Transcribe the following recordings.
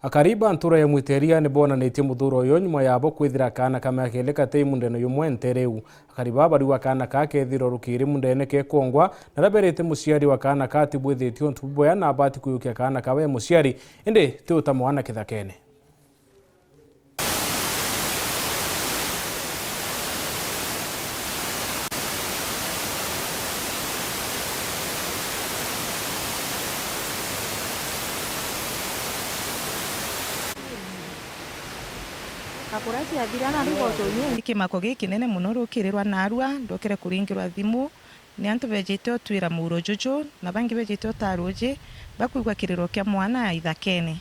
Akariba ntura ya mwiteria ni bonanitie muthuro uyu nyuma yabo kwithira kana kamakele kate mundeno yumwe ntereu. Akariba bari wa kana ka kethiro rukiri mundene ke kongwa na raberete musiari wa kana ka tibwithitio ntuboya na abati kuyukia kana kawe musiari inde ti utamwana kithakene. Akurasi athirana rigotonye ikimako gikinene muno rukirirwa narua ndokere kuringirwa thimu ni antu bejete otwira muro jojo na bangi bejete otaroje bakuigwa kiriro kya mwana ithakene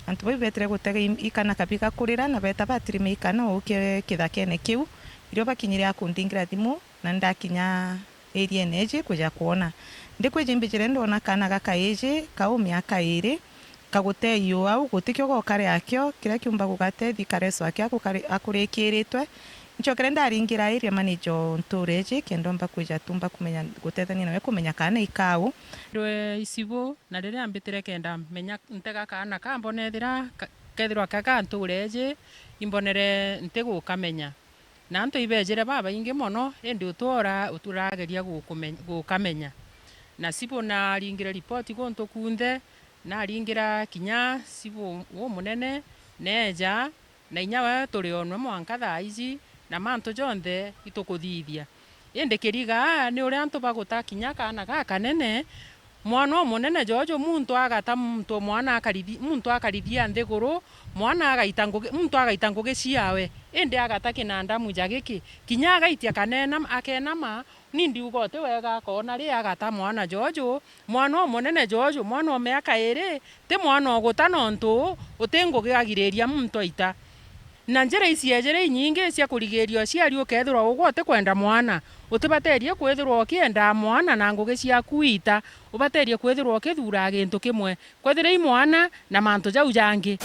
antu bai betere gutega ikana kabika kurira na beta batirime ikana oke kithakene kiu irio bakinyire akundingira thimu na ndakinya area neje kuja kuona ndikwejembejere ndona kana gakaeje kao miaka 2 kagute iyo au gutikyo gokare akyo kira kiumba gugate thikareso akya akurekiritwe nchokere ndaringira area manager ntureje kendomba kuja tumba kumenya gutethania nawe kumenya kana ikau ndwe isibo na rire ambitire kenda menya ntega kana kambonethira kethirwa kaka ntureje imbonere ntego kamenya na nto ibejere baba inge mono endi uturageria gukamenya na sibo na ringira report gonto kunde na ringira kinya sibo wo munene neja na inyawa turionwe mwanka thaizi na manto jonthe itukuthithia ende kiriga ni uri antu baguta kinya kana kanene mwana munene jojo muntu agata muntu mwana akarithia nthiguru mwana agaita ngugi ciawe ende agata kinanda muja giki kinya agaitia kanena akenama nindi ugote wega kona ri agata mwana jojo mwana munene jojo mwana miaka 2 te mwana ogutana ntu utingugagiriria muntu aita na njira ici ejere nyingi cia kurigirio ciari ukethirwa ugote kwenda mwana utibaterie kwithirwa ukienda mwana na ngugi cia kuita ubaterie kwithirwa ukithura gintu kimwe kwethire mwana na mantu jau jangi.